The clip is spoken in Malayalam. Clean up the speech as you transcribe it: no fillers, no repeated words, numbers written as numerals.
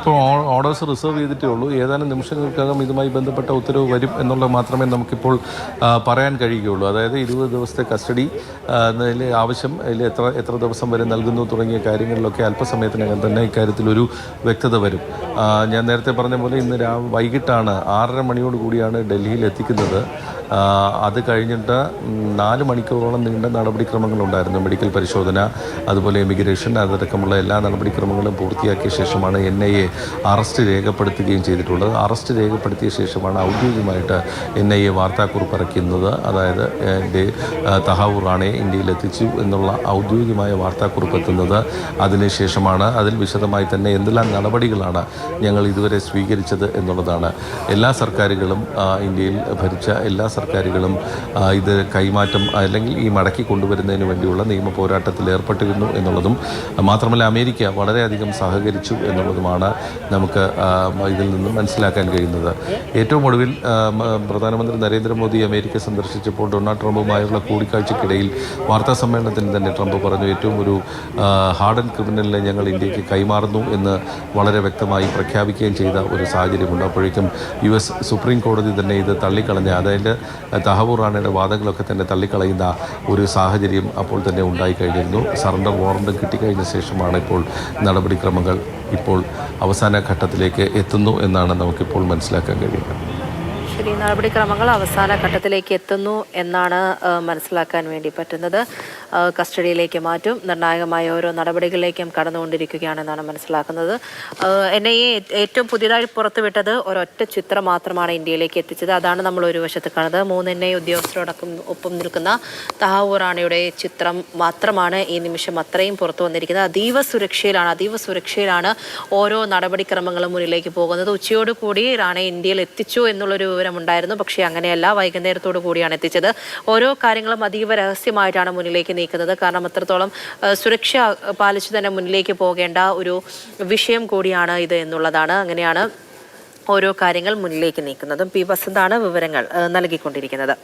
ഇപ്പോൾ ഓർഡേഴ്സ് റിസർവ് ചെയ്തിട്ടേ ഉള്ളൂ. ഏതാനും നിമിഷങ്ങൾക്കകം ഇതുമായി ബന്ധപ്പെട്ട ഉത്തരവ് വരും എന്നുള്ളത് മാത്രമേ നമുക്കിപ്പോൾ പറയാൻ കഴിയുകയുള്ളൂ. അതായത് 20 ദിവസത്തെ കസ്റ്റഡി ആവശ്യം, അതിൽ എത്ര ദിവസം വരെ നൽകുന്നു തുടങ്ങിയ കാര്യങ്ങളിലൊക്കെ അല്പസമയത്തിനകം തന്നെ ഇക്കാര്യത്തിലൊരു വ്യക്തത വരും. ഞാൻ നേരത്തെ പറഞ്ഞ പോലെ ഇന്ന് വൈകിട്ടാണ് 6:30 മണിയോട് കൂടിയാണ് ഡൽഹിയിൽ എത്തിക്കുന്നത്. അത് കഴിഞ്ഞിട്ട് 4 മണിക്കൂറോളം നീണ്ട നടപടിക്രമങ്ങളുണ്ടായിരുന്നു. മെഡിക്കൽ പരിശോധന, അതുപോലെ ഇമിഗ്രേഷൻ, അതടക്കമുള്ള എല്ലാ നടപടിക്രമങ്ങളും പൂർത്തിയാക്കിയ ശേഷമാണ് NIA അറസ്റ്റ് രേഖപ്പെടുത്തുകയും ചെയ്തിട്ടുള്ളത്. അറസ്റ്റ് രേഖപ്പെടുത്തിയ ശേഷമാണ് ഔദ്യോഗികമായിട്ട് NIA വാർത്താക്കുറിപ്പ് ഇറക്കുന്നത്. അതായത് തഹാവൂർ റാണയെ ഇന്ത്യയിൽ എത്തിച്ചു എന്നുള്ള ഔദ്യോഗികമായ വാർത്താക്കുറിപ്പ് എത്തുന്നത്. അതിനുശേഷമാണ് അതിൽ വിശദമായി തന്നെ എന്തെല്ലാം നടപടികളാണ് ഞങ്ങൾ ഇതുവരെ സ്വീകരിച്ചത് എന്നുള്ളതാണ്. എല്ലാ സർക്കാരുകളും, ഇന്ത്യയിൽ ഭരിച്ച എല്ലാ സർക്കാരുകളും ഇത് കൈമാറ്റം അല്ലെങ്കിൽ ഈ മടക്കി കൊണ്ടുവരുന്നതിന് വേണ്ടിയുള്ള നിയമ പോരാട്ടത്തിൽ ഏർപ്പെട്ടിരുന്നു എന്നുള്ളതും മാത്രമല്ല അമേരിക്ക വളരെയധികം സഹകരിച്ചു എന്നുള്ളതുമാണ് നമുക്ക് ഇതിൽ നിന്നും മനസ്സിലാക്കാൻ കഴിയുന്നത്. ഏറ്റവും ഒടുവിൽ പ്രധാനമന്ത്രി നരേന്ദ്രമോദി അമേരിക്ക സന്ദർശിച്ചപ്പോൾ ഡൊണാൾഡ് ട്രംപുമായുള്ള കൂടിക്കാഴ്ചയ്ക്കിടയിൽ വാർത്താ സമ്മേളനത്തിൽ തന്നെ ട്രംപ് പറഞ്ഞു, ഏറ്റവും ഒരു ഹാർഡൻ ക്രിമിനലിനെ ഞങ്ങൾ ഇന്ത്യക്ക് കൈമാറുന്നു എന്ന് വളരെ വ്യക്തമായി പ്രഖ്യാപിക്കുകയും ചെയ്ത ഒരു സാഹചര്യമുണ്ട്. അപ്പോഴേക്കും US സുപ്രീം കോടതി തന്നെ ഇത് തള്ളിക്കളഞ്ഞ, അതായത് തഹാവൂർ റാണയുടെ വാദങ്ങളൊക്കെ തന്നെ തള്ളിക്കളയുന്ന ഒരു സാഹചര്യം അപ്പോൾ തന്നെ ഉണ്ടായിക്കഴിഞ്ഞിരുന്നു. സറണ്ടർ വാറണ്ടും കിട്ടിക്കഴിഞ്ഞ ശേഷമാണ് ഇപ്പോൾ നടപടിക്രമങ്ങൾ ഇപ്പോൾ അവസാന ഘട്ടത്തിലേക്ക് എത്തുന്നു എന്നാണ് നമുക്കിപ്പോൾ മനസ്സിലാക്കാൻ കഴിയുന്നത്. ശരി, നടപടിക്രമങ്ങൾ അവസാന ഘട്ടത്തിലേക്ക് എത്തുന്നു എന്നാണ് മനസ്സിലാക്കാൻ വേണ്ടി പറ്റുന്നത്. കസ്റ്റഡിയിലേക്ക് മാറ്റും, നിർണായകമായ ഓരോ നടപടികളിലേക്കും കടന്നുകൊണ്ടിരിക്കുകയാണെന്നാണ് മനസ്സിലാക്കുന്നത്. NIA ഏറ്റവും പുതിയതായി പുറത്തുവിട്ടത് ഒരൊറ്റ ചിത്രം മാത്രമാണ് ഇന്ത്യയിലേക്ക് എത്തിച്ചത്. അതാണ് നമ്മൾ ഒരു വശത്ത് കാണുന്നത്. 3 NIA ഉദ്യോഗസ്ഥരോടൊപ്പം ഒപ്പം നിൽക്കുന്ന തഹാവൂർ റാണയുടെ ചിത്രം മാത്രമാണ് ഈ നിമിഷം അത്രയും പുറത്തു വന്നിരിക്കുന്നത്. അതീവ സുരക്ഷയിലാണ് ഓരോ നടപടിക്രമങ്ങളും മുന്നിലേക്ക് പോകുന്നത്. ഉച്ചയോടുകൂടി റാണയെ ഇന്ത്യയിൽ എത്തിച്ചു എന്നുള്ളൊരു ഉണ്ടായിരുന്നു. പക്ഷേ അങ്ങനെയല്ല, വൈകുന്നേരത്തോടു കൂടിയാണ് എത്തിച്ചത്. ഓരോ കാര്യങ്ങളും അതീവ രഹസ്യമായിട്ടാണ് മുന്നിലേക്ക് നീക്കുന്നത്. കാരണം അത്രത്തോളം സുരക്ഷ പാലിച്ചു തന്നെ മുന്നിലേക്ക് പോകേണ്ട ഒരു വിഷയം കൂടിയാണ് ഇത് എന്നുള്ളതാണ്. അങ്ങനെയാണ് ഓരോ കാര്യങ്ങൾ മുന്നിലേക്ക് നീക്കുന്നതും. P. വസന്താണ് വിവരങ്ങൾ നൽകിക്കൊണ്ടിരിക്കുന്നത്.